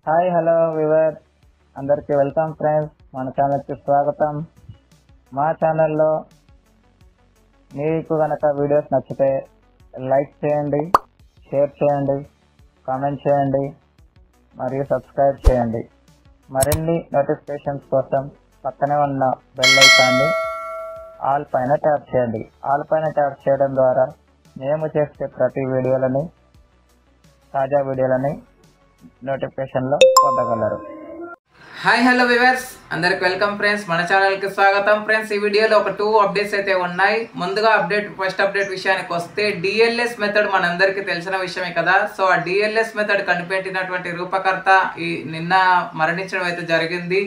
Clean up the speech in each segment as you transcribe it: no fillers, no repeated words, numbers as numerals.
Hi hello we were అందరికీ welcome friends. మన ఛానల్కి స్వాగతం. మా ఛానల్లో మీకు కనుక వీడియోస్ నచ్చితే లైక్ చేయండి, షేర్ చేయండి, కామెంట్ చేయండి మరియు సబ్స్క్రైబ్ చేయండి. మరిన్ని నోటిఫికేషన్స్ కోసం పక్కనే ఉన్న బెల్ ఐకాన్ని ఆల్ పైన ట్యాప్ చేయండి. ఆల్ పైన ట్యాప్ చేయడం ద్వారా మేము చేసే ప్రతి వీడియోలని, తాజా వీడియోలని నోటిఫికేషన్లో పొందగలరు. హాయ్ హలో వివర్స్, అందరికి వెల్కమ్ ఫ్రెండ్స్. మన ఛానల్కి స్వాగతం ఫ్రెండ్స్. ఈ వీడియోలో ఒక 2 అప్డేట్స్ అయితే ఉన్నాయి. ముందుగా ఫస్ట్ అప్డేట్ విషయానికి వస్తే డిఎల్ఎస్ మెథడ్ మనందరికీ తెలిసిన విషయమే కదా. సో ఆ డిఎల్ఎస్ మెథడ్ కనిపెట్టినటువంటి రూపకర్త నిన్న మరణించడం అయితే జరిగింది.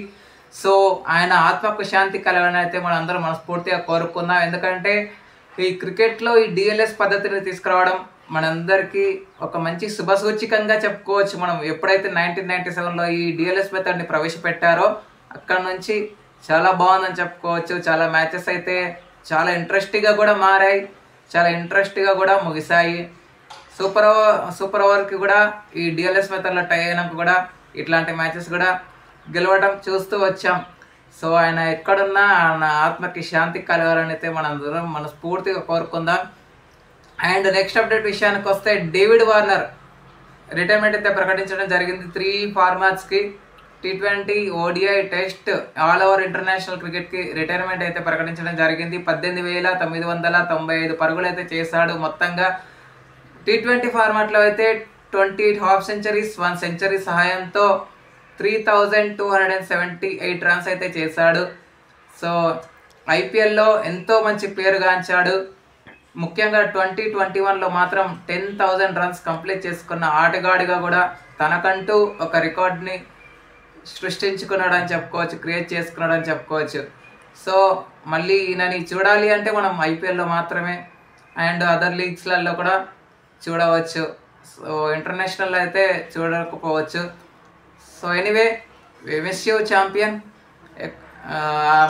సో ఆయన ఆత్మకు శాంతి కలగాలని అయితే మనందరం మనస్ఫూర్తిగా కోరుకుందాం. ఎందుకంటే ఈ క్రికెట్లో ఈ డిఎల్ఎస్ పద్ధతిని తీసుకురావడం మనందరికీ ఒక మంచి శుభసూచికంగా చెప్పుకోవచ్చు. మనం ఎప్పుడైతే 1997లో ఈ డిఎల్ఎస్ మెథడ్ని ప్రవేశపెట్టారో అక్కడ నుంచి చాలా బాగుందని చెప్పుకోవచ్చు. చాలా మ్యాచెస్ అయితే చాలా ఇంట్రెస్టింగ్గా కూడా మారాయి, చాలా ఇంట్రెస్టింగ్గా కూడా ముగిశాయి. సూపర్ ఓవర్కి కూడా ఈ డిఎల్ఎస్ మెథడ్లో టై అయినాక కూడా ఇట్లాంటి మ్యాచెస్ కూడా గెలవడం చూస్తూ వచ్చాం. సో ఆయన ఎక్కడున్నా ఆయన ఆత్మకి శాంతి కలగాలని అయితే మనందరం మనస్ఫూర్తిగా కోరుకుందాం. అండ్ నెక్స్ట్ అప్డేట్ విషయానికి వస్తే డేవిడ్ వార్నర్ రిటైర్మెంట్ అయితే ప్రకటించడం జరిగింది. 3 ఫార్మాట్స్కి T20, ODI, test, all over international క్రికెట్కి రిటైర్మెంట్ అయితే ప్రకటించడం జరిగింది. 18,995 పరుగులు అయితే చేశాడు. మొత్తంగా T20 ఫార్మాట్లో అయితే 28 హాఫ్ సెంచరీస్, 1 సెంచరీ సహాయంతో 3,278 రన్స్ అయితే చేశాడు. సో ఐపీఎల్లో ఎంతో మంచి పేరుగాంచాడు. ముఖ్యంగా 2021లో మాత్రం 10,000 రన్స్ కంప్లీట్ చేసుకున్న ఆటగాడిగా కూడా తనకంటూ ఒక రికార్డ్ని సృష్టించుకున్నాడు అని చెప్పుకోవచ్చు, క్రియేట్ చేసుకున్నాడు అని చెప్పుకోవచ్చు. సో మళ్ళీ ఈయనని చూడాలి అంటే మనం ఐపీఎల్లో మాత్రమే అండ్ అదర్ లీగ్స్లలో కూడా చూడవచ్చు. సో ఇంటర్నేషనల్ అయితే చూడకపోవచ్చు. So anyway, miss you champion.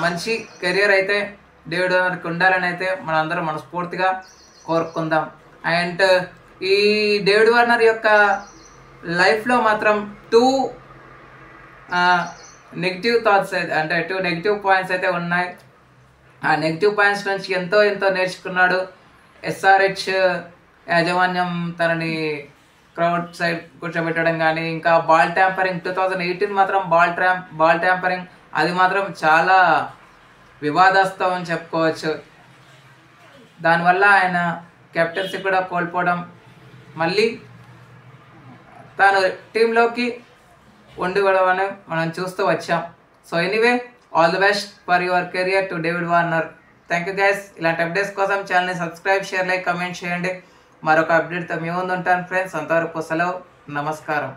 మంచి కెరియర్ అయితే డేవిడ్ వార్నర్కి ఉండాలని అయితే మనందరం మనస్ఫూర్తిగా కోరుకుందాం. అండ్ ఈ డేవిడ్ వార్నర్ యొక్క లైఫ్లో మాత్రం 2 నెగిటివ్ థాట్స్ అంటే 2 నెగిటివ్ పాయింట్స్ అయితే ఉన్నాయి. ఆ నెగిటివ్ పాయింట్స్ నుంచి ఎంతో నేర్చుకున్నాడు. SRH యాజమాన్యం తనని క్రౌడ్ సైడ్ కూర్చోబెట్టడం కానీ, ఇంకా బాల్ ట్యాంపరింగ్ 2018 మాత్రం బాల్ ట్యాంపరింగ్ అది మాత్రం చాలా వివాదాస్పదం అని చెప్పుకోవచ్చు. దానివల్ల ఆయన కెప్టెన్సీ కూడా కోల్పోవడం, మళ్ళీ తాను టీంలోకి ఉండిపోవడం మనం చూస్తూ వచ్చాం. So anyway, all the best for your career to David Warner. Thank you guys. ఇలాంటి అప్డేట్స్ కోసం ఛానల్ని సబ్స్క్రైబ్, షేర్, లైక్, కమెంట్ చేయండి. మరొక అప్డేట్తో మీ ముందు ఉంటాను ఫ్రెండ్స్. అంతవరకు సెలవు, నమస్కారం.